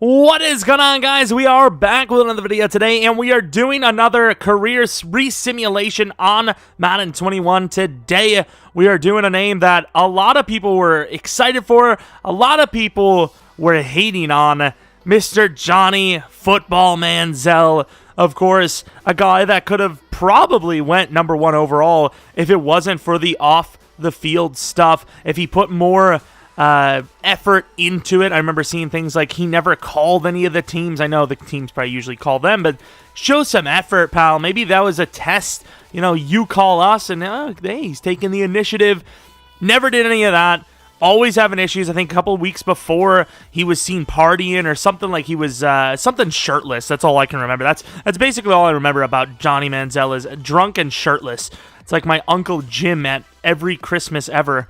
What is going on, guys? We are back with another video today, and we are doing another career re-simulation on Madden 21. Today, we are doing a name that a lot of people were excited for, a lot of people were hating on, Mr. Johnny Football Manziel. Of course, a guy that could have probably went number 1 overall if it wasn't for the off-the-field stuff, if he put more effort into it. I remember seeing things like he never called any of the teams. I know the teams probably usually call them, but show some effort, pal. Maybe that was a test. You know, you call us, and hey, he's taking the initiative. Never did any of that. Always having issues. I think a couple weeks before he was seen partying or something, like he was something shirtless. That's all I can remember. That's basically all I remember about Johnny Manziel is drunk and shirtless. It's like my Uncle Jim at every Christmas ever.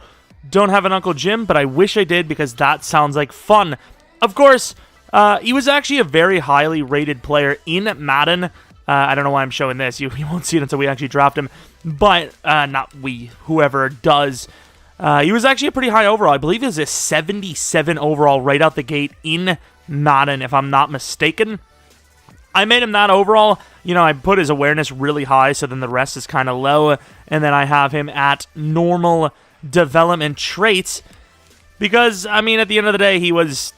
Don't have an Uncle Jim, but I wish I did because that sounds like fun. Of course, he was actually a very highly rated player in Madden. I don't know why I'm showing this. You won't see it until we actually draft him. But, not we, whoever does. He was actually a pretty high overall. I believe it was a 77 overall right out the gate in Madden, if I'm not mistaken. I made him that overall. You know, I put his awareness really high, so then the rest is kind of low. And then I have him at normal development traits because, I mean, at the end of the day, he was,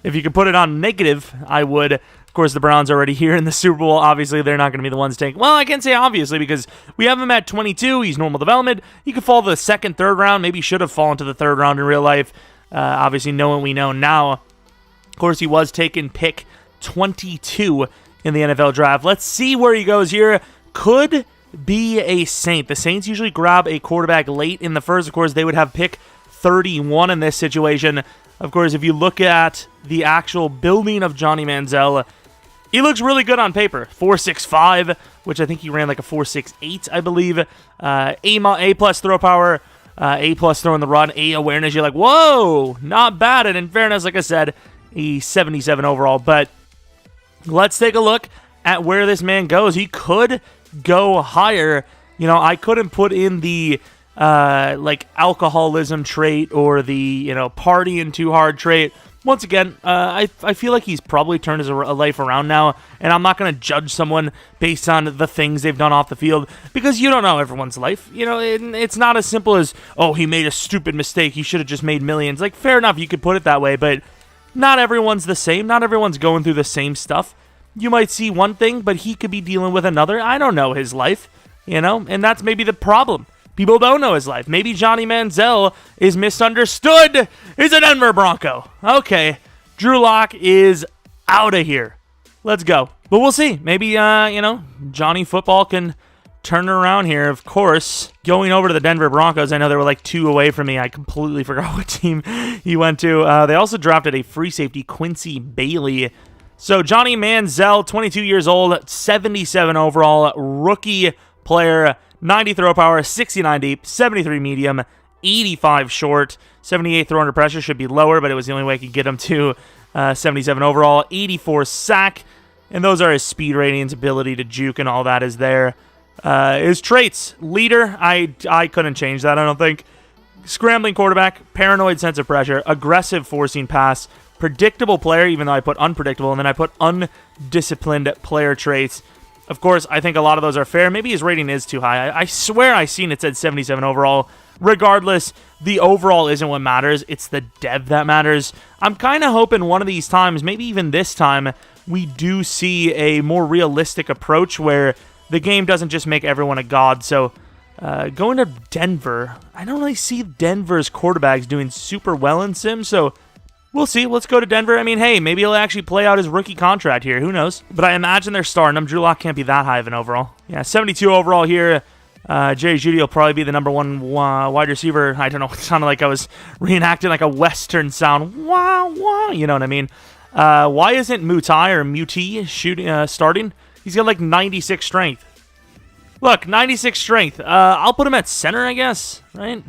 if you could put it on negative, I would. Of course, the Browns are already here in the Super Bowl. Obviously, they're not going to be the ones taking, well, I can't say obviously because we have him at 22. He's normal development. He could fall to the second, third round. Maybe should have fallen to the third round in real life. Obviously, knowing what we know now. Of course, he was taken pick 22 in the NFL draft. Let's see where he goes here. Could be a Saint. The Saints usually grab a quarterback late in the first. Of course, they would have pick 31 in this situation. Of course, if you look at the actual building of Johnny Manziel, he looks really good on paper. 4.65, which I think he ran like a 4.68, I believe. A+ throw power, A+ throw in the run, A awareness. You're like, whoa, not bad. And in fairness, like I said, he's 77 overall. But let's take a look at where this man goes. He could go higher. You know, I couldn't put in the like alcoholism trait or the, you know, partying too hard trait. Once again, I feel like he's probably turned his life around now, and I'm not going to judge someone based on the things they've done off the field because you don't know everyone's life. You know, it's not as simple as, oh, he made a stupid mistake, he should have just made millions. Like, fair enough, you could put it that way, but not everyone's the same. Not everyone's going through the same stuff. You might see one thing, but he could be dealing with another. I don't know his life, you know, and that's maybe the problem. People don't know his life. Maybe Johnny Manziel is misunderstood. He's a Denver Bronco. Okay, Drew Lock is out of here. Let's go. But we'll see. Maybe, you know, Johnny Football can turn it around here. Of course, going over to the Denver Broncos, I know they were like 2 away from me. I completely forgot what team he went to. They also drafted a free safety, Quincy Bailey. So Johnny Manziel, 22 years old, 77 overall, rookie player, 90 throw power, 69 deep, 73 medium, 85 short, 78 throw under pressure, should be lower, but it was the only way I could get him to 77 overall, 84 sack, and those are his speed ratings, ability to juke, and all that is there. His traits, leader, I couldn't change that, I don't think. Scrambling quarterback, paranoid sense of pressure, aggressive forcing pass, predictable player, even though I put unpredictable, and then I put undisciplined player traits. Of course, I think a lot of those are fair. Maybe his rating is too high. I swear I seen it said 77 overall. Regardless, the overall isn't what matters. It's the dev that matters. I'm kind of hoping one of these times, maybe even this time, we do see a more realistic approach where the game doesn't just make everyone a god. So, going to Denver, I don't really see Denver's quarterbacks doing super well in Sim, so we'll see. Let's go to Denver. I mean, hey, maybe he'll actually play out his rookie contract here. Who knows? But I imagine they're starting him. Drew Lock can't be that high of an overall. Yeah, 72 overall here. Jerry Jeudy will probably be the number 1 wide receiver. I don't know. It sounded like I was reenacting like a Western sound. Wah, wah. You know what I mean? Why isn't Mutai or Muti starting? He's got like 96 strength. Look, 96 strength. I'll put him at center, I guess. Right?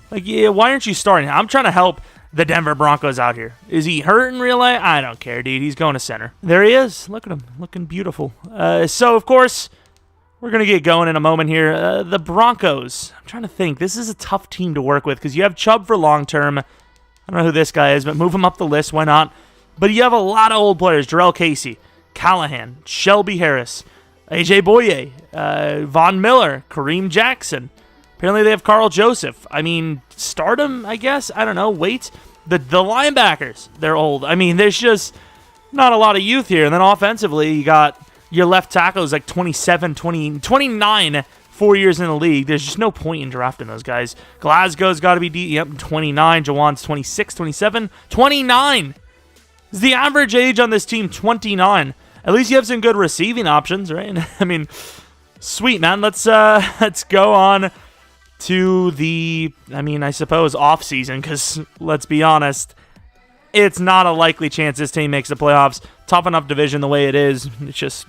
Like, yeah, why aren't you starting? I'm trying to help the Denver Broncos out here. Is he hurt in real life? I don't care, dude. He's going to center. There he is. Look at him. Looking beautiful. So, of course, we're going to get going in a moment here. The Broncos. I'm trying to think. This is a tough team to work with because you have Chubb for long term. I don't know who this guy is, but move him up the list. Why not? But you have a lot of old players. Jarrell Casey, Callahan, Shelby Harris, AJ Boye, Von Miller, Kareem Jackson. Apparently they have Carl Joseph. I mean, start him, I guess. I don't know. Wait. The linebackers, they're old. I mean, there's just not a lot of youth here. And then offensively, you got your left tackle is like 27, 20, 29, 4 years in the league. There's just no point in drafting those guys. Glasgow's got to be, yep, 29. Jawan's 26, 27, 29. Is the average age on this team 29? At least you have some good receiving options, right? I mean, sweet, man. Let's go on to the, I suppose, off-season, because let's be honest, it's not a likely chance this team makes the playoffs. Tough enough division the way it is. It's just,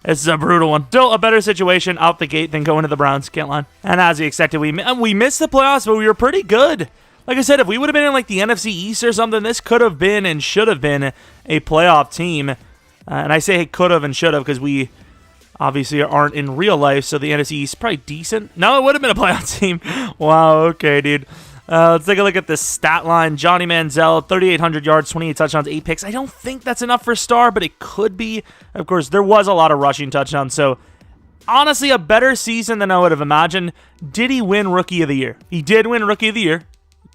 it's a brutal one. Still a better situation out the gate than going to the Browns, can't lie. And as we expected, we missed the playoffs, but we were pretty good. Like I said, if we would have been in like the NFC East or something, this could have been and should have been a playoff team. And I say could have and should have because we obviously aren't in real life, so the NFC East is probably decent. No, it would have been a playoff team. Wow, okay, dude. Let's take a look at the stat line. Johnny Manziel, 3,800 yards, 28 touchdowns, 8 picks. I don't think that's enough for star, but it could be. Of course, there was a lot of rushing touchdowns, so honestly, a better season than I would have imagined. Did he win Rookie of the Year? He did win Rookie of the Year.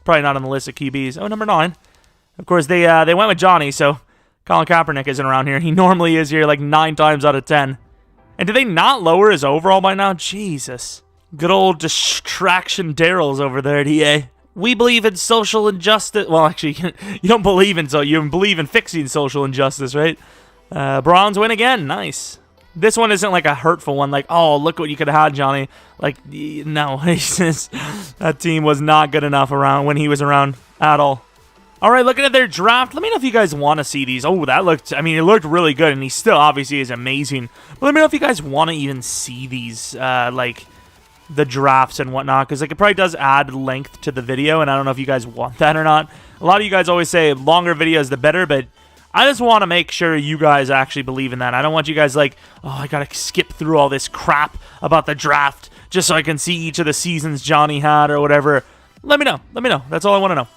Probably not on the list of QBs. Oh, number 9. Of course, they went with Johnny, so Colin Kaepernick isn't around here. He normally is here like 9 times out of 10. And did they not lower his overall by now? Jesus. Good old distraction Daryl's over there at EA. We believe in social injustice. Well, actually, you don't believe in you believe in fixing social injustice, right? Browns win again. Nice. This one isn't like a hurtful one, like, oh, look what you could have had, Johnny. Like, no, that team was not good enough around when he was around at all. All right, looking at their draft, let me know if you guys want to see these. Oh, that looked, it looked really good, and he still obviously is amazing. But let me know if you guys want to even see these, like, the drafts and whatnot, because like, it probably does add length to the video, and I don't know if you guys want that or not. A lot of you guys always say longer videos the better, but I just want to make sure you guys actually believe in that. I don't want you guys like, oh, I got to skip through all this crap about the draft just so I can see each of the seasons Johnny had or whatever. Let me know. Let me know. That's all I want to know.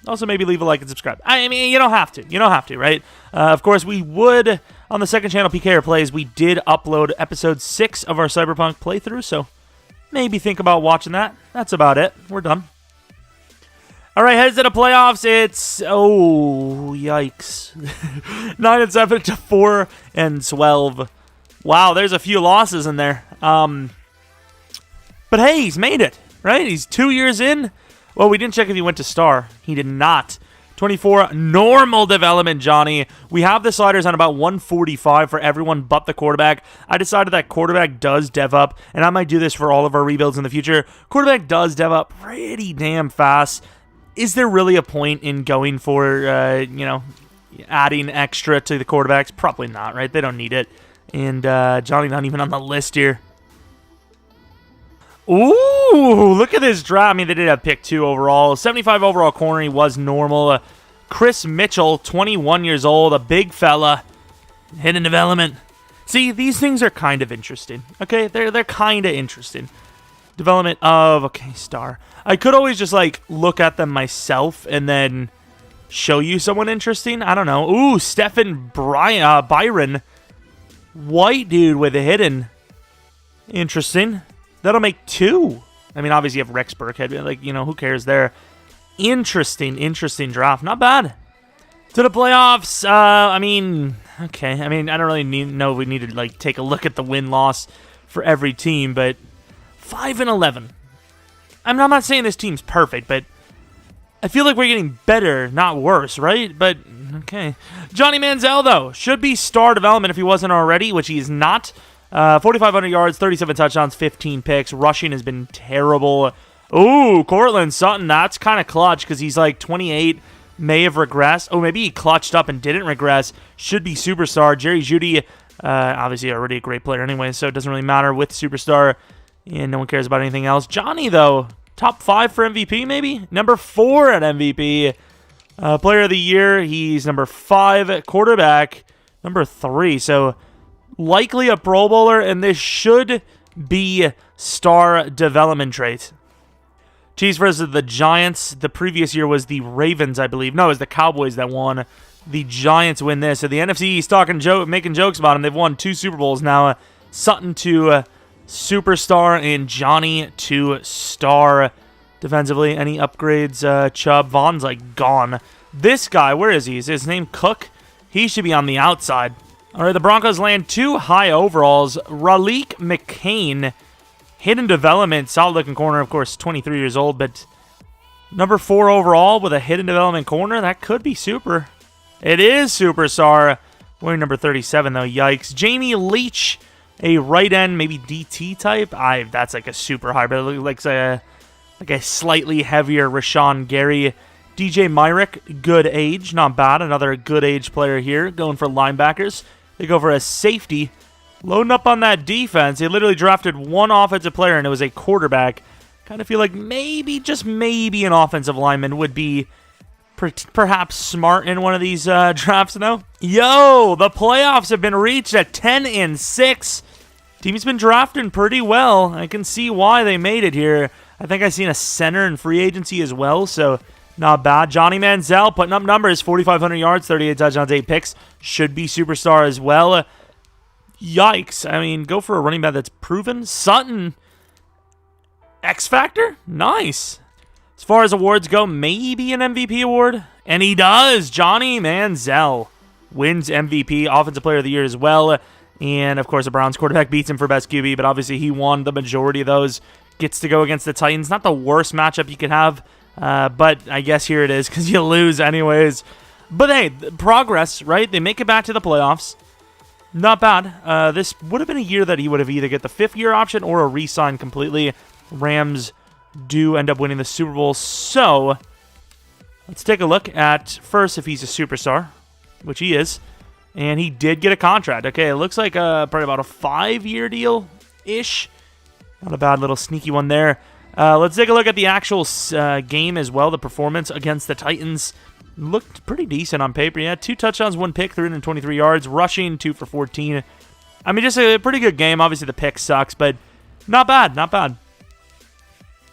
Also, maybe leave a like and subscribe. I mean, you don't have to. You don't have to, right? Of course, we would, on the second channel, PK Plays, we did upload episode 6 of our Cyberpunk playthrough, so maybe think about watching that. That's about it. We're done. All right, heads to the playoffs. It's, oh, yikes. 9-7 to 4-12. Wow, there's a few losses in there. But hey, he's made it, right? He's 2 years in. Well, we didn't check if he went to star. He did not. 24, normal development, Johnny. We have the sliders on about 145 for everyone but the quarterback. I decided that quarterback does dev up, and I might do this for all of our rebuilds in the future. Quarterback does dev up pretty damn fast. Is there really a point in going for, adding extra to the quarterbacks? Probably not, right? They don't need it. And Johnny not even on the list here. Ooh, look at this draft. They did have pick 2 overall. 75 overall corner, he was normal. Chris Mitchell, 21 years old, a big fella. Hidden development. See, these things are kind of interesting. Okay, they're kind of interesting. Development of, okay, star. I could always just, like, look at them myself and then show you someone interesting. I don't know. Ooh, Stephen Byron. White dude with a hidden. Interesting. That'll make 2. Obviously you have Rex Burkhead. Like, who cares there? Interesting draft. Not bad. To the playoffs, okay. I don't really know if we need to, like, take a look at the win-loss for every team, but 5-11. I'm not saying this team's perfect, but I feel like we're getting better, not worse, right? But, okay. Johnny Manziel, though, should be star development if he wasn't already, which he is not. 4,500 yards, 37 touchdowns, 15 picks. Rushing has been terrible. Ooh, Cortland Sutton, that's kind of clutch because he's like 28, may have regressed. Oh, maybe he clutched up and didn't regress. Should be superstar. Jerry Jeudy, obviously already a great player anyway, so it doesn't really matter with superstar, and no one cares about anything else. Johnny, though, top 5 for MVP maybe? Number 4 at MVP. Player of the year, he's number 5. Quarterback, number 3. So likely a Pro Bowler, and this should be star development trait. Chiefs versus the Giants. The previous year was the Ravens, I believe. No, it was the Cowboys that won. the Giants win this. So the NFC East making jokes about him. They've won 2 Super Bowls now. Sutton to superstar and Johnny to star. Defensively, any upgrades? Chubb. Vaughn's like gone. This guy, where is he? Is his name Cook? He should be on the outside. All right, the Broncos land 2 high overalls. Raleek McCain, hidden development, solid-looking corner, of course, 23 years old, but number 4 overall with a hidden development corner, that could be super. It is superstar. Wearing number 37, though, yikes. Jamie Leach, a right end, maybe DT type. That's like a super hybrid. It looks like a slightly heavier Rashawn Gary. DJ Myrick, good age, not bad. Another good age player here, going for linebackers. They go for a safety. Loading up on that defense. They literally drafted 1 offensive player, and it was a quarterback. Kind of feel like maybe, just maybe, an offensive lineman would be perhaps smart in one of these drafts now. Yo, the playoffs have been reached at 10-6. Team's been drafting pretty well. I can see why they made it here. I think I've seen a center in free agency as well, so not bad. Johnny Manziel putting up numbers, 4,500 yards, 38 touchdowns, 8 picks. Should be superstar as well. Yikes. I mean, go for a running back that's proven. Sutton, X Factor? Nice. As far as awards go, maybe an MVP award. And he does. Johnny Manziel wins MVP, Offensive Player of the Year as well. And, of course, the Browns quarterback beats him for best QB, but obviously he won the majority of those. Gets to go against the Titans. Not the worst matchup you could have. But I guess here it is because you lose anyways. But hey, progress, right? They make it back to the playoffs. Not bad. This would have been a year that he would have either get the 5th-year option or a re-sign completely. Rams do end up winning the Super Bowl. So let's take a look at first if he's a superstar, which he is. And he did get a contract. Okay, it looks like probably about a 5-year deal-ish. Not a bad little sneaky one there. Let's take a look at the actual game as well. The performance against the Titans looked pretty decent on paper. Yeah, 2 touchdowns, 1 pick, 323 yards. Rushing, 2 for 14. I mean, just a pretty good game. Obviously, the pick sucks, but not bad, not bad.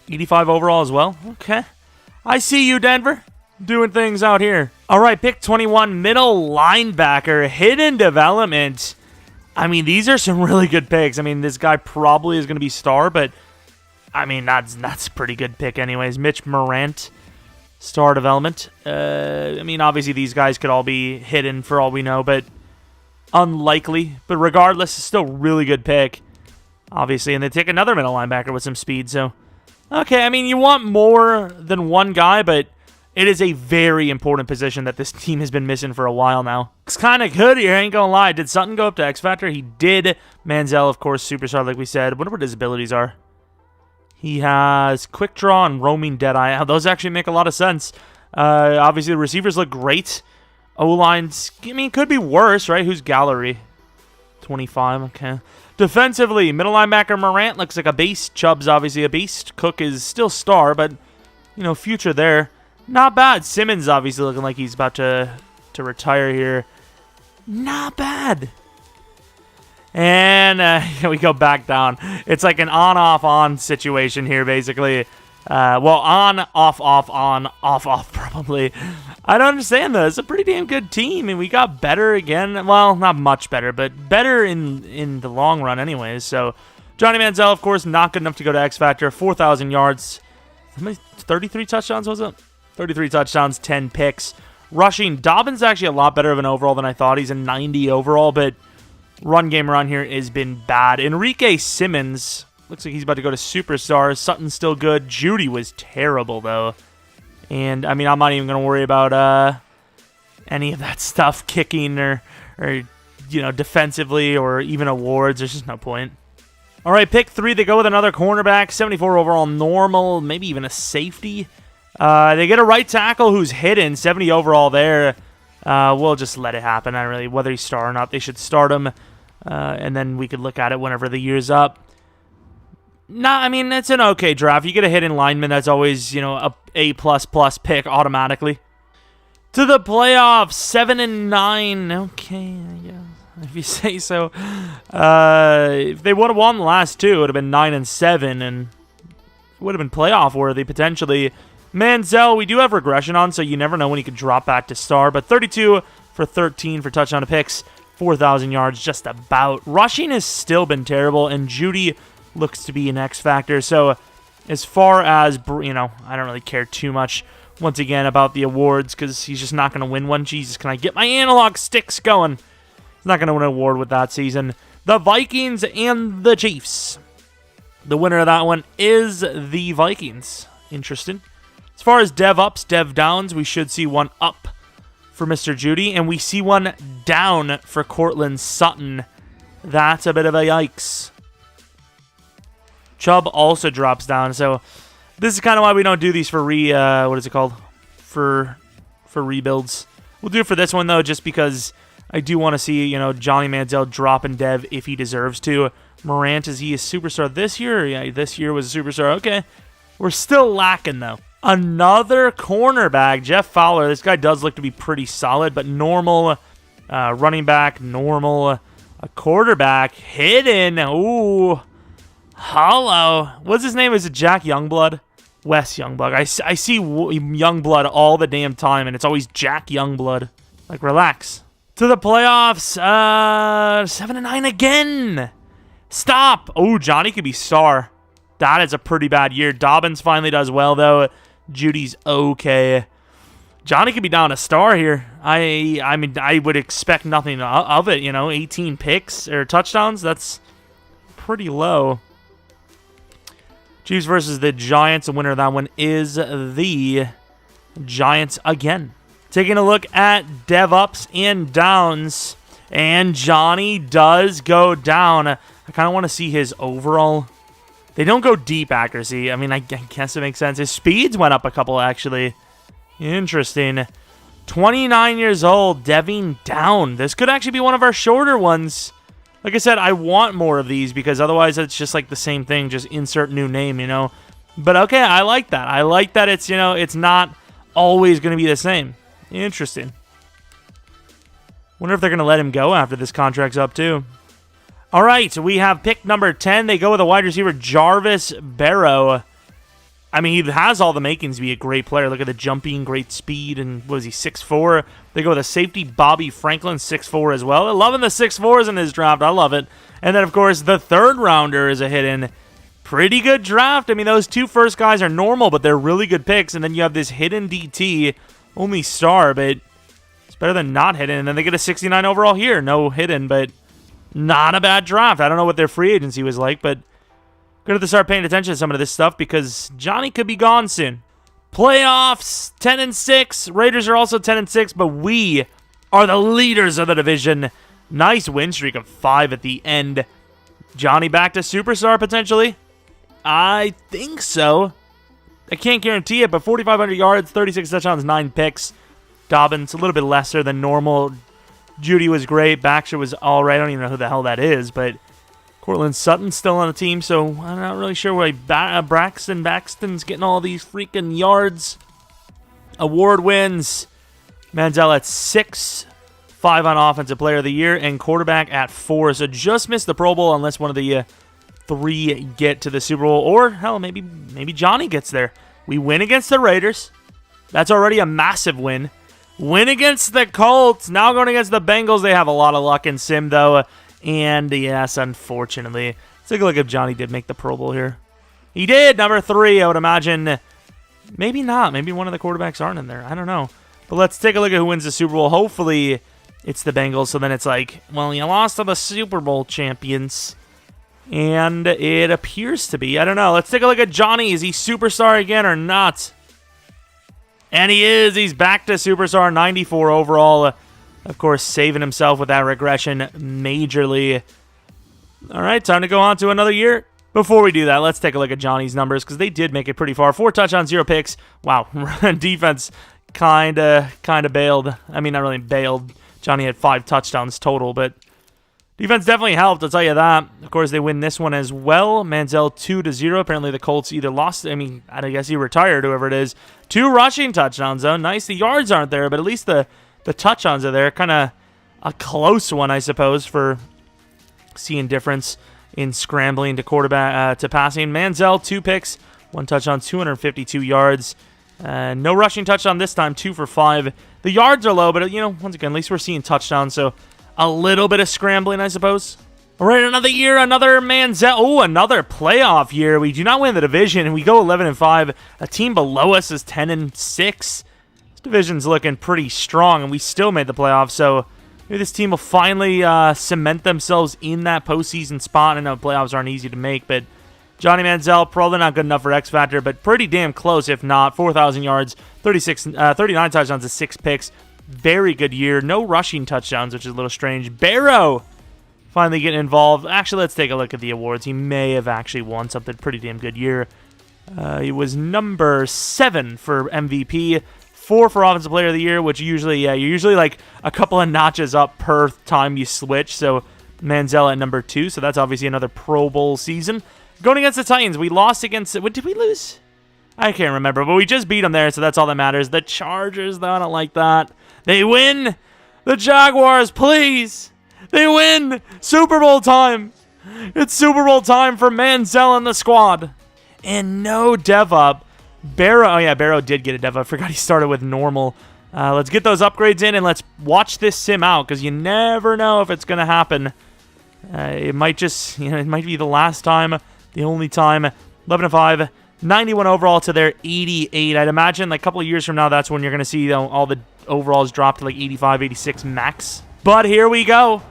85 overall as well. Okay. I see you, Denver. Doing things out here. All right, pick 21, middle linebacker, hidden development. I mean, these are some really good picks. I mean, this guy probably is going to be star, but I mean, that's a pretty good pick anyways. Mitch Morant, star development. I mean, obviously these guys could all be hidden for all we know, but unlikely. But regardless, it's still a really good pick, obviously. And they take another middle linebacker with some speed, so okay, I mean, you want more than one guy, but it is a very important position that this team has been missing for a while now. It's kind of good here, I ain't gonna lie. Did Sutton go up to X Factor? He did. Manziel, of course, superstar, like we said. I wonder what his abilities are. He has quick draw and roaming deadeye. Those actually make a lot of sense. Obviously, the receivers look great. O-lines, I mean, could be worse, right? Who's Gallery? 25, okay. Defensively, middle linebacker Morant looks like a beast. Chubb's obviously a beast. Cook is still star, but, you know, future there. Not bad. Simmons obviously looking like he's about to retire here. Not bad. And we go back down. It's like an on-off-on situation here, basically. Well, on, off, on, off, probably. I don't understand, though. It's a pretty damn good team, and we got better again. Well, not much better, but better in the long run anyways. So, Johnny Manziel, of course, not good enough to go to X Factor. 4,000 yards. How many? 33 touchdowns, was it? 33 touchdowns, 10 picks. Rushing, Dobbins actually a lot better of an overall than I thought. He's a 90 overall, but run game around here has been bad. Enrique Simmons, looks like he's about to go to superstar. Sutton's still good. Judy was terrible, though. And, I mean, I'm not even going to worry about any of that stuff, kicking or, you know, defensively or even awards. There's just no point. All right, pick 3. They go with another cornerback, 74 overall, normal, maybe even a safety. They get a right tackle who's hidden, 70 overall there. We'll just let it happen. I don't really, whether he's star or not, they should start him. And then we could look at it whenever the year's up. Nah, I mean, it's an okay draft. You get a hidden lineman, that's always, you know, a A++ pick automatically. To the playoffs, 7-9. Okay, yeah, if you say so. If they would have won the last 2, it would have been 9-7, and it would have been playoff worthy potentially. Manziel, we do have regression on, so you never know when he could drop back to star. But 32 for 13 for touchdown to picks, 4,000 yards, just about. Rushing has still been terrible, and Judy looks to be an X factor. So as far as, I don't really care too much, once again, about the awards, because he's just not going to win one. Jesus, can I get my analog sticks going? He's not going to win an award with that season. The Vikings and the Chiefs. The winner of that one is the Vikings. Interesting. As far as dev ups, dev downs, we should see one up for Mr. Judy, and we see one down for Cortland Sutton. That's a bit of a yikes. Chubb also drops down, so this is kind of why we don't do these for for rebuilds. We'll do it for this one, though, just because I do want to see, Johnny Manziel drop in dev if he deserves to. Morant, is he a superstar this year? Yeah, this year was a superstar. Okay. We're still lacking, though. Another cornerback, Jeff Fowler. This guy does look to be pretty solid, but normal. Running back, normal. A quarterback, hidden. Ooh. Hollow. What's his name? Is it Jack Youngblood? Wes Youngblood. I see Youngblood all the damn time, and it's always Jack Youngblood. Like, relax. To the playoffs. 7-9 again. Stop. Oh, Johnny could be star. That is a pretty bad year. Dobbins finally does well, though. Judy's okay. Johnny could be down a star here. I mean, I would expect nothing of it, 18 picks or touchdowns. That's pretty low. Chiefs versus the Giants. The winner of that one is the Giants again. Taking a look at dev ups and downs. And Johnny does go down. I kind of want to see his overall. They don't go deep accuracy. I mean, I guess it makes sense. His speeds went up a couple, actually. Interesting. 29 years old, deving down. This could actually be one of our shorter ones. Like I said, I want more of these because otherwise it's just like the same thing. Just insert new name, But okay, I like that. I like that it's, it's not always going to be the same. Interesting. Wonder if they're going to let him go after this contract's up, too. All right, so we have pick number 10. They go with a wide receiver, Jarvis Barrow. I mean, he has all the makings to be a great player. Look at the jumping, great speed, and what is he, 6'4"? They go with a safety, Bobby Franklin, 6'4" as well. Loving the 6'4s in this draft. I love it. And then, of course, the third rounder is a hidden. Pretty good draft. I mean, those two first guys are normal, but they're really good picks. And then you have this hidden DT, only star, but it's better than not hidden. And then they get a 69 overall here. No hidden, but not a bad draft. I don't know what their free agency was like, but good to start paying attention to some of this stuff because Johnny could be gone soon. Playoffs, 10-6. Raiders are also 10-6, but we are the leaders of the division. Nice win streak of 5 at the end. Johnny back to superstar potentially? I think so. I can't guarantee it, but 4,500 yards, 36 touchdowns, 9 picks. Dobbins a little bit lesser than normal. Judy was great. Baxter was all right. I don't even know who the hell that is, but Cortland Sutton's still on the team, so I'm not really sure why Baxton's getting all these freaking yards. Award wins. Manziel at 6, 5 on Offensive Player of the Year, and quarterback at 4. So just missed the Pro Bowl unless one of the 3 get to the Super Bowl, or hell, maybe Johnny gets there. We win against the Raiders. That's already a massive win. Win against the Colts. Now going against the Bengals. They have a lot of luck in Sim, though. And yes, unfortunately. Let's take a look if Johnny did make the Pro Bowl here. He did. Number 3, I would imagine. Maybe not. Maybe one of the quarterbacks aren't in there. I don't know. But let's take a look at who wins the Super Bowl. Hopefully, it's the Bengals. So then it's like, well, you lost to the Super Bowl champions. And it appears to be. I don't know. Let's take a look at Johnny. Is he superstar again or not? And he is. He's back to superstar, 94 overall. Of course, saving himself with that regression majorly. All right, time to go on to another year. Before we do that, let's take a look at Johnny's numbers because they did make it pretty far. 4 touchdowns, 0 picks. Wow, defense kind of bailed. I mean, not really bailed. Johnny had 5 touchdowns total, but defense definitely helped, I'll tell you that. Of course, they win this one as well. Manziel 2-0. Apparently, the Colts either lost. I mean, I guess he retired, whoever it is. 2 rushing touchdowns, though. Nice. The yards aren't there, but at least the touchdowns are there. Kind of a close one, I suppose, for seeing difference in scrambling to quarterback to passing. Manziel, 2 picks, 1 touchdown, 252 yards. No rushing touchdown this time, 2 for 5. The yards are low, but, you know, once again, at least we're seeing touchdowns, so a little bit of scrambling, I suppose. All right, another year, another Manziel. Oh, another playoff year. We do not win the division, and we go 11-5. A team below us is 10-6. This division's looking pretty strong, and we still made the playoffs, so maybe this team will finally cement themselves in that postseason spot. I know playoffs aren't easy to make, but Johnny Manziel, probably not good enough for X Factor, but pretty damn close, if not. 4,000 yards, 39 touchdowns to 6 picks. Very good year. No rushing touchdowns, which is a little strange. Barrow finally getting involved. Actually, let's take a look at the awards. He may have actually won something. Pretty damn good year. He was number 7 for MVP, 4 for Offensive Player of the Year, which usually, you're usually like a couple of notches up per time you switch. So Manziel at number 2. So that's obviously another Pro Bowl season. Going against the Titans, we lost against... What did we lose? I can't remember, but we just beat them there, so that's all that matters. The Chargers, though, I don't like that. They win. The Jaguars, please. They win. Super Bowl time. It's Super Bowl time for Manziel and the squad. And no dev up. Barrow, oh yeah, Barrow did get a dev up. I forgot he started with normal. Let's get those upgrades in, and let's watch this sim out, because you never know if it's going to happen. It might just, it might be the last time, the only time. 11-5. 91 overall to their 88. I'd imagine like a couple of years from now, that's when you're going to see all the overalls drop to like 85, 86 max. But here we go.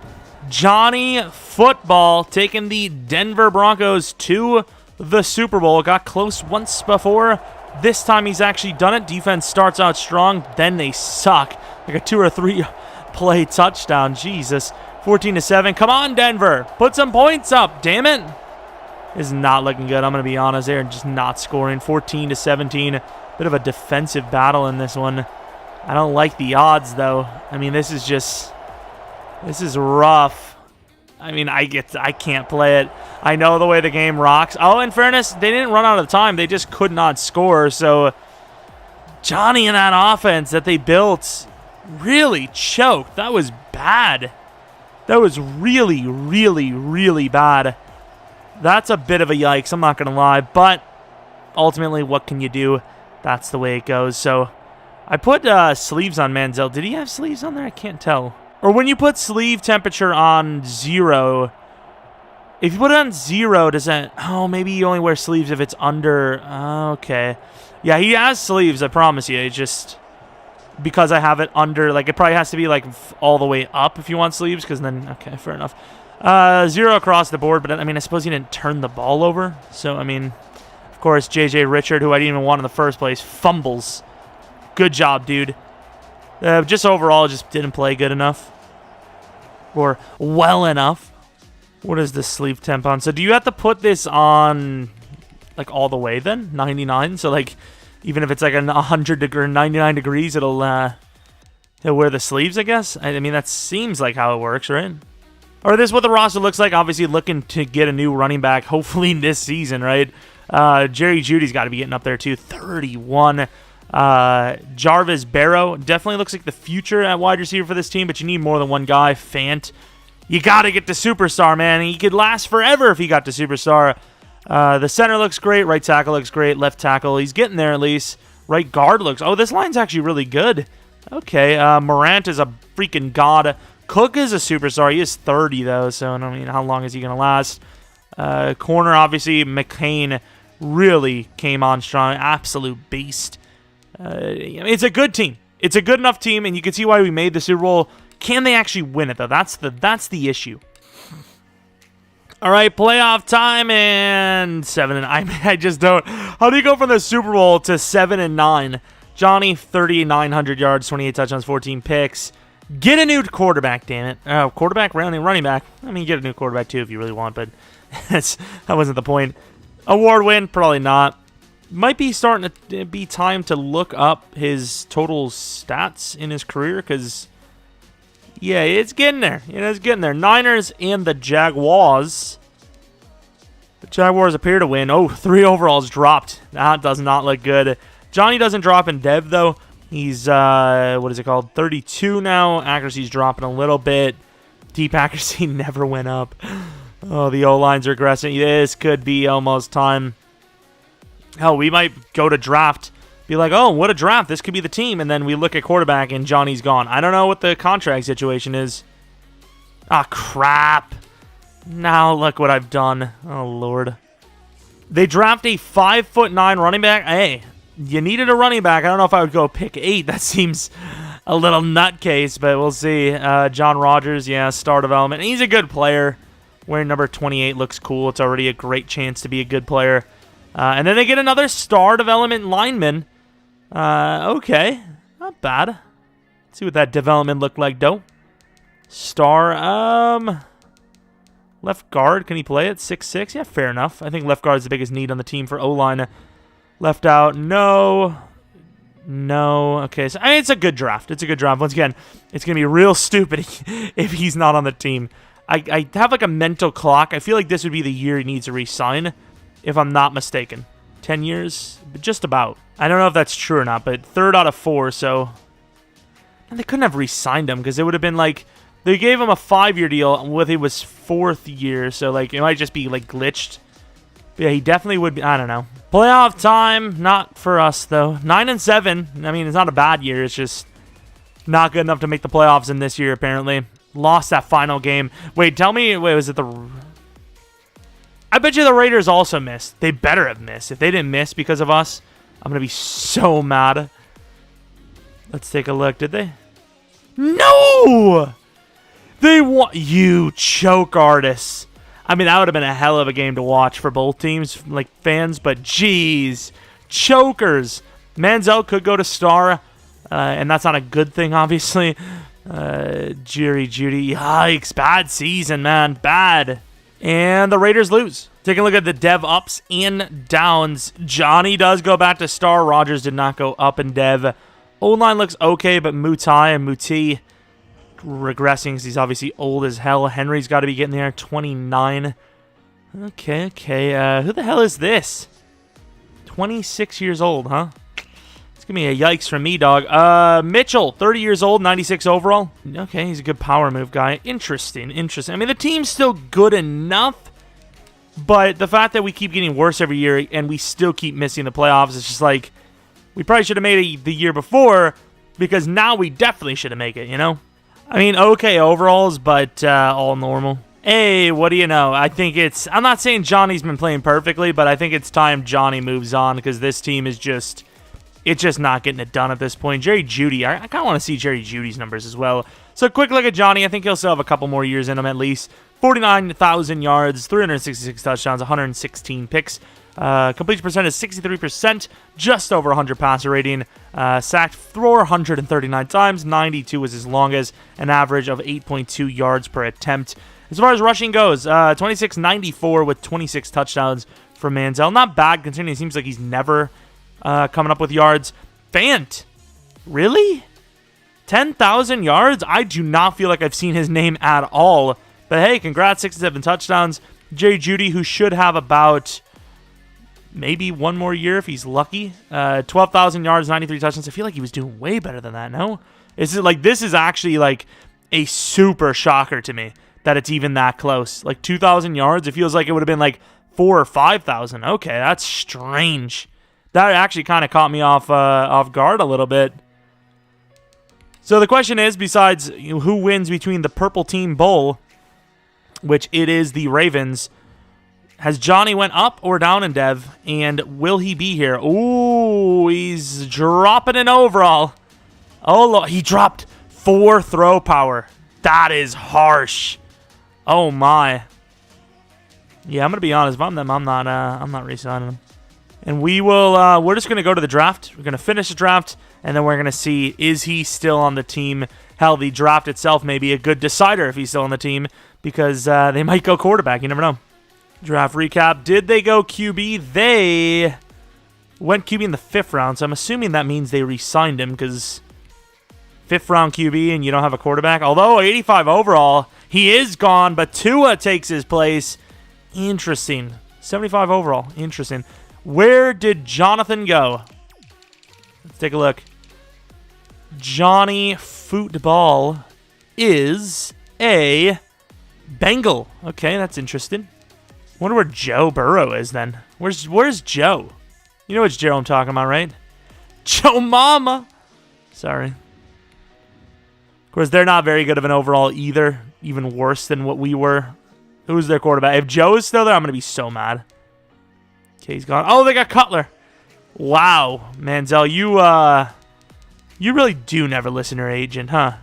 Johnny Football taking the Denver Broncos to the Super Bowl. Got close once before. This time he's actually done it. Defense starts out strong, then they suck. Like a 2 or 3 play touchdown. Jesus. 14-7. Come on, Denver. Put some points up. Damn it. Is not looking good. I'm going to be honest. They're just not scoring. 14-17. Bit of a defensive battle in this one. I don't like the odds, though. I mean, this is rough. I mean, I can't play it. I know the way the game rocks. Oh, in fairness, they didn't run out of time. They just could not score. So Johnny and that offense that they built really choked. That was bad. That was really, really, really bad. That's a bit of a yikes, I'm not going to lie. But ultimately, what can you do? That's the way it goes. So I put sleeves on Manziel. Did he have sleeves on there? I can't tell. Or when you put sleeve temperature on 0, if you put it on 0, does that... Oh, maybe you only wear sleeves if it's under... Okay. Yeah, he has sleeves, I promise you. It's just... Because I have it under... Like, it probably has to be, like, all the way up if you want sleeves, because then... Okay, fair enough. 0 across the board, but, I mean, I suppose he didn't turn the ball over. So, I mean... Of course, J.J. Richard, who I didn't even want in the first place, fumbles. Good job, dude. Just overall, just didn't play good enough. Or well enough. What is the sleeve temp on? So do you have to put this on, like, all the way then? 99? So, like, even if it's, like, 100 degree, 99 degrees, it'll wear the sleeves, I guess? I mean, that seems like how it works, right? Or this is what the roster looks like. Obviously looking to get a new running back, hopefully this season, right? Jerry Jeudy's got to be getting up there, too. 31. Jarvis Barrow definitely looks like the future at wide receiver for this team, but you need more than one guy. Fant, you got to get to superstar, man. He could last forever if he got to superstar. The center looks great. Right tackle looks great. Left tackle, he's getting there at least. Right guard looks... Oh, this line's actually really good. Okay, Morant is a freaking god. Cook is a superstar. He is 30, though, so I mean, how long is he going to last? Corner, obviously, McCain really came on strong. Absolute beast. It's a good team. It's a good enough team, and you can see why we made the Super Bowl. Can they actually win it, though? That's the issue. All right, playoff time, and 7 and I just don't. How do you go from the Super Bowl to 7 and 9? Johnny, 3,900 yards, 28 touchdowns, 14 picks. Get a new quarterback, damn it. Quarterback, running back. I mean, get a new quarterback too if you really want, but that wasn't the point. Award win, probably not. Might be starting to be time to look up his total stats in his career, because, yeah, it's getting there. It's getting there. Niners and the Jaguars. The Jaguars appear to win. Oh, 3 overalls dropped. That does not look good. Johnny doesn't drop in dev, though. He's, what is it called? 32 now. Accuracy's dropping a little bit. Deep accuracy never went up. Oh, the O-line's regressing. This could be almost time. Hell, we might go to draft be like, oh, what a draft. This could be the team. And then we look at quarterback and Johnny's gone. I don't know what the contract situation is. Ah, crap. Now look what I've done. Oh, Lord. They draft a 5'9" running back. Hey, you needed a running back. I don't know if I would go pick 8. That seems a little nutcase, but we'll see. John Rogers, yeah, star development. He's a good player. Wearing number 28 looks cool. It's already a great chance to be a good player. And then they get another star development lineman. Okay, not bad. Let's see what that development looked like, though. Star, left guard, can he play it? 6'6"? Yeah, fair enough. I think left guard is the biggest need on the team for O-line. Left out, no. No. Okay, so I mean, it's a good draft. It's a good draft. Once again, it's going to be real stupid if he's not on the team. I have like a mental clock. I feel like this would be the year he needs to re-sign, if I'm not mistaken. 10 years? Just about. I don't know if that's true or not, but 3rd out of 4, so... And they couldn't have re-signed him, because it would have been like... They gave him a 5-year deal with it was 4th year, so like it might just be like glitched. But yeah, he definitely would be. I don't know. Playoff time, not for us though. 9-7. I mean, it's not a bad year. It's just not good enough to make the playoffs in this year. Apparently, lost that final game. Wait, tell me. Wait, was it the? I bet you the Raiders also missed. They better have missed. If they didn't miss because of us, I'm gonna be so mad. Let's take a look. Did they? No. They want you choke artists. I mean, that would have been a hell of a game to watch for both teams, like fans. But geez, chokers. Manziel could go to star, and that's not a good thing, obviously. Jerry Jeudy, yikes, bad season, man, bad. And the Raiders lose. Taking a look at the dev ups and downs. Johnny does go back to star. Rogers did not go up in dev. O-line looks okay, but Mutai and Muti regressing because he's obviously old as hell. Henry's got to be getting there, 29. Okay. Who the hell is this? 26 years old, huh? It's going to be a yikes from me, dog. Mitchell, 30 years old, 96 overall. Okay, he's a good power move guy. Interesting. I mean, the team's still good enough, but the fact that we keep getting worse every year and we still keep missing the playoffs, it's just like, we probably should have made it the year before because now we definitely should have made it, you know? I mean, okay overalls, but all normal. Hey, what do you know? I think it's... I'm not saying Johnny's been playing perfectly, but I think it's time Johnny moves on because this team is just... It's just not getting it done at this point. Jerry Jeudy, I kind of want to see Jerry Judy's numbers as well. So, quick look at Johnny. I think he'll still have a couple more years in him at least. 49,000 yards, 366 touchdowns, 116 picks. Completion percent is 63%, just over 100 passer rating. Sacked 439 times, 92 was his longest, an average of 8.2 yards per attempt. As far as rushing goes, 26.94 with 26 touchdowns for Manziel. Not bad considering it seems like he's never coming up with yards. Fant, really? 10,000 yards? I do not feel like I've seen his name at all. But hey, congrats, 67 touchdowns. Jerry Jeudy, who should have about... maybe one more year if he's lucky. 12,000 yards, 93 touchdowns. I feel like he was doing way better than that, no? This is actually like a super shocker to me that it's even that close. Like 2,000 yards, it feels like it would have been like 4,000 or 5,000. Okay, that's strange. That actually kind of caught me off guard a little bit. So the question is, besides who wins between the Purple Team Bowl, which it is the Ravens, has Johnny went up or down in dev, and will he be here? Ooh, he's dropping an overall. Oh, look, he dropped 4 throw power. That is harsh. Oh my. Yeah, I'm gonna be honest. If I'm them, I'm not re-signing him. And we will. We're just gonna go to the draft. We're gonna finish the draft, and then we're gonna see, is he still on the team? Hell, the draft itself may be a good decider if he's still on the team, because they might go quarterback. You never know. Draft recap. Did they go QB? They went QB in the 5th round, so I'm assuming that means they re-signed him, because 5th round QB and you don't have a quarterback. Although 85 overall, he is gone, but Tua takes his place. Interesting. 75 overall. Interesting. Where did Jonathan go? Let's take a look. Johnny Football is a Bengal. Okay, that's interesting. Wonder where Joe Burrow is then. Where's Joe? You know which Joe I'm talking about, right? Joe Mama. Sorry. Of course, they're not very good of an overall either. Even worse than what we were. Who's their quarterback? If Joe is still there, I'm going to be so mad. Okay, he's gone. Oh, they got Cutler. Wow. Manziel, you really do never listen to your agent, huh?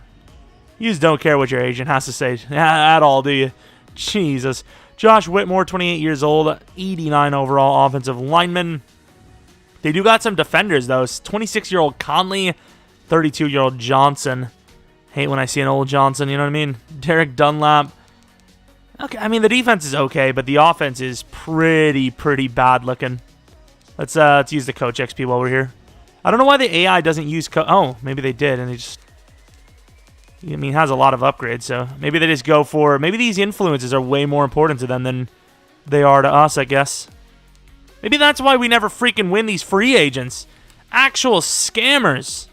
You just don't care what your agent has to say at all, do you? Jesus. Josh Whitmore, 28 years old, 89 overall offensive lineman. They do got some defenders, though. 26-year-old Conley, 32-year-old Johnson. Hate when I see an old Johnson, you know what I mean? Derek Dunlap. Okay, I mean, the defense is okay, but the offense is pretty bad looking. Let's use the coach XP while we're here. I don't know why the AI doesn't use oh, maybe they did, and they just... I mean, it has a lot of upgrades, so maybe they just go for... Maybe these influences are way more important to them than they are to us, I guess. Maybe that's why we never freaking win these free agents. Actual scammers.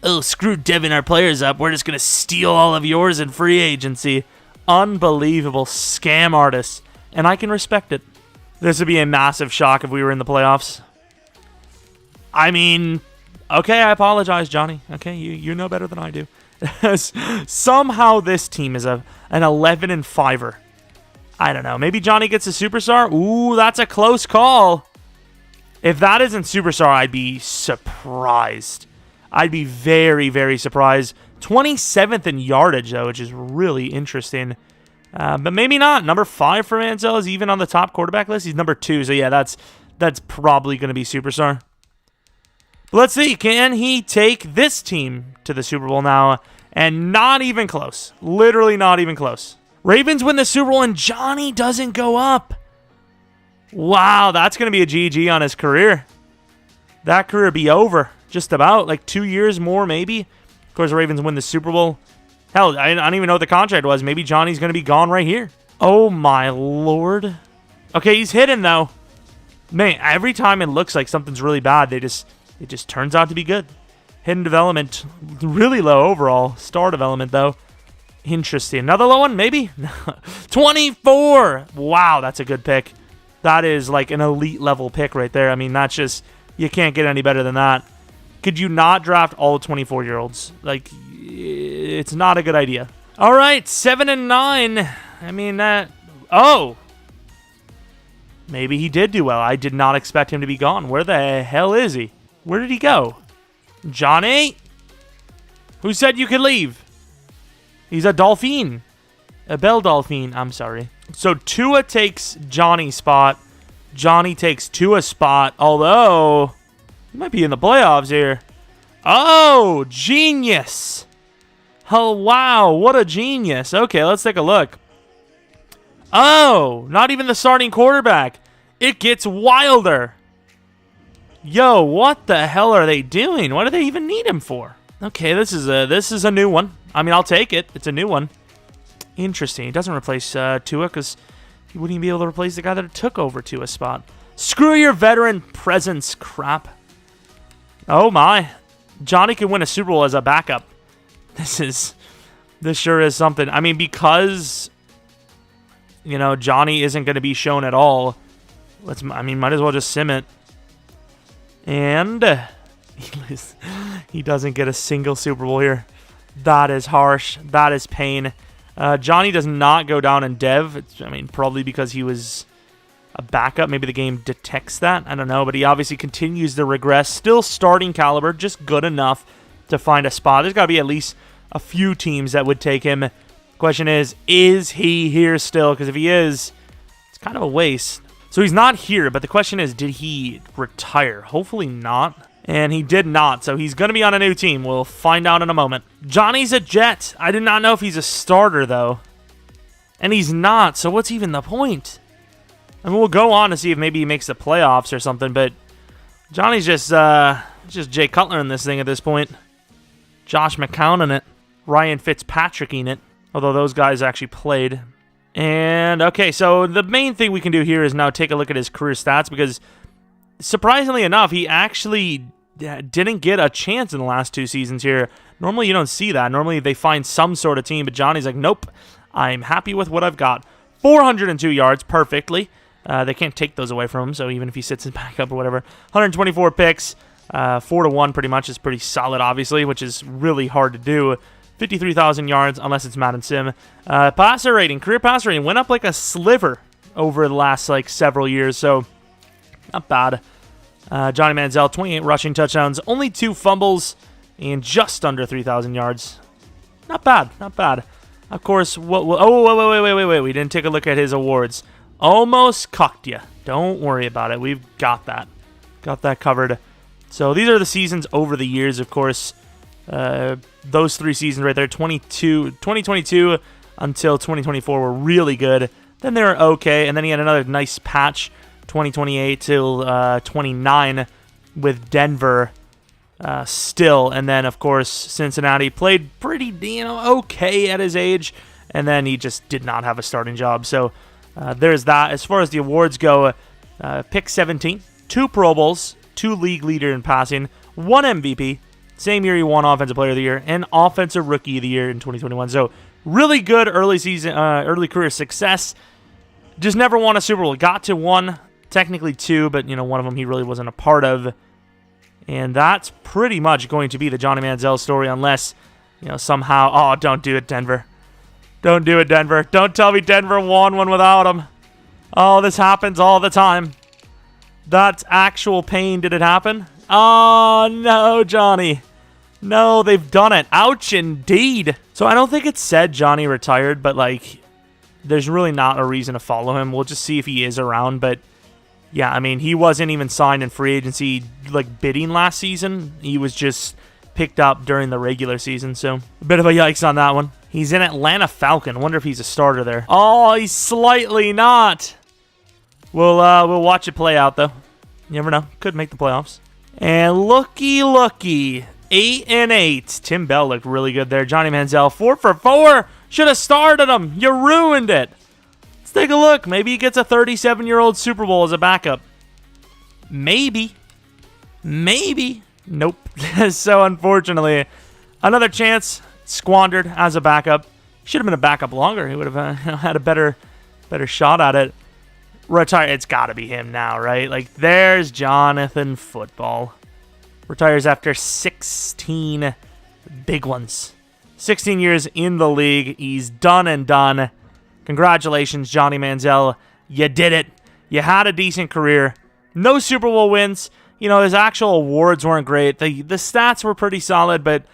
Oh, screw divvying our players up. We're just going to steal all of yours in free agency. Unbelievable scam artists. And I can respect it. This would be a massive shock if we were in the playoffs. I mean... Okay, I apologize, Johnny. Okay, you know better than I do. Somehow this team is an 11-5er. I don't know. Maybe Johnny gets a superstar? Ooh, that's a close call. If that isn't superstar, I'd be surprised. I'd be very surprised. 27th in yardage, though, which is really interesting. But maybe not. Number 5 for Manziel is even on the top quarterback list. He's number 2, so yeah, that's probably going to be superstar. But let's see. Can he take this team to the Super Bowl now? And not even close. Literally not even close. Ravens win the Super Bowl and Johnny doesn't go up. Wow, that's going to be a GG on his career. That career be over. Just about. Like 2 years more, maybe. Of course, the Ravens win the Super Bowl. Hell, I don't even know what the contract was. Maybe Johnny's going to be gone right here. Oh, my Lord. Okay, he's hidden, though. Man, every time it looks like something's really bad, it just turns out to be good. Hidden development, really low overall. Star development, though. Interesting. Another low one, maybe? 24! Wow, that's a good pick. That is like an elite level pick right there. I mean, that's just... You can't get any better than that. Could you not draft all 24-year-olds? Like, it's not a good idea. All right, 7-9. I mean, that... Oh! Maybe he did do well. I did not expect him to be gone. Where the hell is he? Where did he go? Johnny? Who said you could leave? He's a Dolphin. A Belle Dolphin. I'm sorry. So Tua takes Johnny's spot. Johnny takes Tua's spot. Although, he might be in the playoffs here. Oh, genius. Oh, wow. What a genius. Okay, let's take a look. Oh, not even the starting quarterback. It gets wilder. Yo, what the hell are they doing? What do they even need him for? Okay, this is a new one. I mean, I'll take it. It's a new one. Interesting. He doesn't replace Tua because he wouldn't even be able to replace the guy that took over Tua's spot. Screw your veteran presence crap. Oh my. Johnny can win a Super Bowl as a backup. This sure is something. I mean, because you know, Johnny isn't going to be shown at all. Might as well just sim it. And he doesn't get a single Super Bowl here. That is harsh. That is pain. Johnny does not go down in dev. Probably because he was a backup. Maybe the game detects that. I don't know. But he obviously continues to regress. Still starting caliber. Just good enough to find a spot. There's got to be at least a few teams that would take him. Question is he here still? Because if he is, it's kind of a waste. So he's not here, but the question is, did he retire? Hopefully not. And he did not, so he's going to be on a new team. We'll find out in a moment. Johnny's a Jet. I do not know if he's a starter, though. And he's not, so what's even the point? I mean, we'll go on to see if maybe he makes the playoffs or something, but Johnny's just Jay Cutler in this thing at this point. Josh McCown in it. Ryan Fitzpatrick in it. Although those guys actually played. And, okay, so the main thing we can do here is now take a look at his career stats because, surprisingly enough, he actually didn't get a chance in the last 2 seasons here. Normally, you don't see that. Normally, they find some sort of team, but Johnny's like, nope, I'm happy with what I've got. 402 yards, perfectly. They can't take those away from him, so even if he sits in backup or whatever. 124 picks. 4-1 pretty much is pretty solid, obviously, which is really hard to do. 53,000 yards, unless it's Madden Sim. Passer rating, career passer rating, went up like a sliver over the last, like, several years, so not bad. Johnny Manziel, 28 rushing touchdowns, only 2 fumbles, and just under 3,000 yards. Not bad, not bad. Of course, wait, we didn't take a look at his awards. Almost cucked you. Don't worry about it. We've got that. Got that covered. So these are the seasons over the years, of course. Those 3 seasons right there, 2022 until 2024 were really good. Then they were okay, and then he had another nice patch, 2028 till 29 with Denver still. And then, of course, Cincinnati played pretty, okay at his age, and then he just did not have a starting job. So there's that. As far as the awards go, pick 17, 2 Pro Bowls, 2 league leader in passing, 1 MVP. Same year he won Offensive Player of the Year and Offensive Rookie of the Year in 2021. So really good early career success. Just never won a Super Bowl. Got to 1, technically 2, but one of them he really wasn't a part of. And that's pretty much going to be the Johnny Manziel story, unless somehow. Oh, don't do it, Denver. Don't do it, Denver. Don't tell me Denver won one without him. Oh, this happens all the time. That's actual pain. Did it happen? Oh, no, Johnny. No, they've done it. Ouch, indeed. So I don't think it said Johnny retired, but, like, there's really not a reason to follow him. We'll just see if he is around, but, yeah, I mean, he wasn't even signed in free agency, like, bidding last season. He was just picked up during the regular season, so a bit of a yikes on that one. He's in Atlanta Falcon. Wonder if he's a starter there. Oh, he's slightly not. We'll watch it play out, though. You never know. Could make the playoffs. And looky, 8-8. Tim Bell looked really good there. Johnny Manziel, 4 for 4. Should have started him. You ruined it. Let's take a look. Maybe he gets a 37-year-old Super Bowl as a backup. Maybe. Nope. So unfortunately, another chance squandered as a backup. Should have been a backup longer. He would have had a better shot at it. Retire. It's got to be him now, right? Like, there's Jonathan Football. Retires after 16 big ones. 16 years in the league. He's done and done. Congratulations, Johnny Manziel. You did it. You had a decent career. No Super Bowl wins. His actual awards weren't great. The stats were pretty solid, but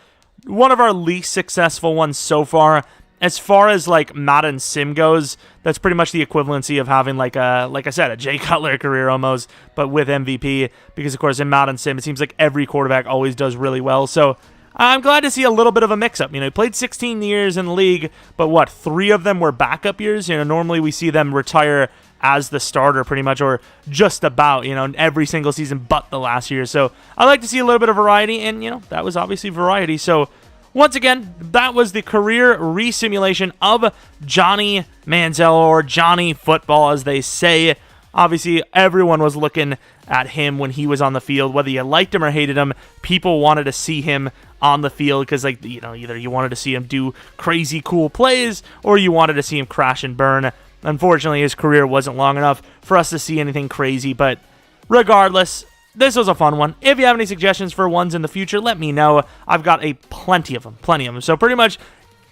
one of our least successful ones so far. As far as, like, Madden Sim goes, that's pretty much the equivalency of having, like I said, a Jay Cutler career almost, but with MVP. Because, of course, in Madden Sim, it seems like every quarterback always does really well. So I'm glad to see a little bit of a mix-up. He played 16 years in the league, but 3 of them were backup years? Normally we see them retire as the starter pretty much, or just about, every single season but the last year. So I like to see a little bit of variety, and, that was obviously variety. So once again, that was the career resimulation of Johnny Manziel, or Johnny Football, as they say. Obviously, everyone was looking at him when he was on the field. Whether you liked him or hated him, people wanted to see him on the field because, like, either you wanted to see him do crazy cool plays or you wanted to see him crash and burn. Unfortunately, his career wasn't long enough for us to see anything crazy, but regardless, this was a fun one. If you have any suggestions for ones in the future, let me know. I've got plenty of them. So pretty much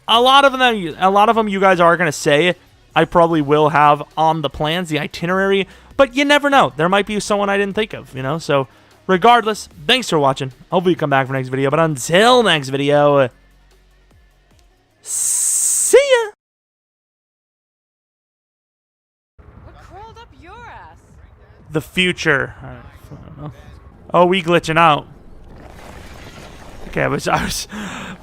a lot of them you guys are going to say I probably will have on the plans, the itinerary, but you never know. There might be someone I didn't think of, So regardless, thanks for watching. Hopefully you come back for next video, but until next video, see ya! What crawled up your ass? The future. Oh, we glitching out. Okay, I was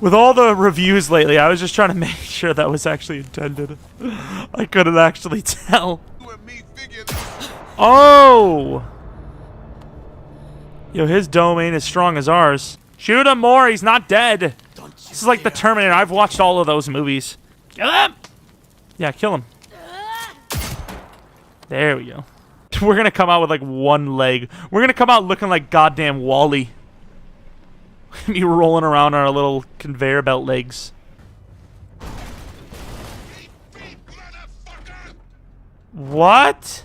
with all the reviews lately, I was just trying to make sure that was actually intended. I couldn't actually tell. Oh! Yo, his domain is strong as ours. Shoot him more, he's not dead. This is like the Terminator. I've watched all of those movies. Kill him! Yeah, kill him. There we go. We're gonna come out with like one leg. We're gonna come out looking like goddamn Wall-E. Be rolling around on our little conveyor belt legs. What?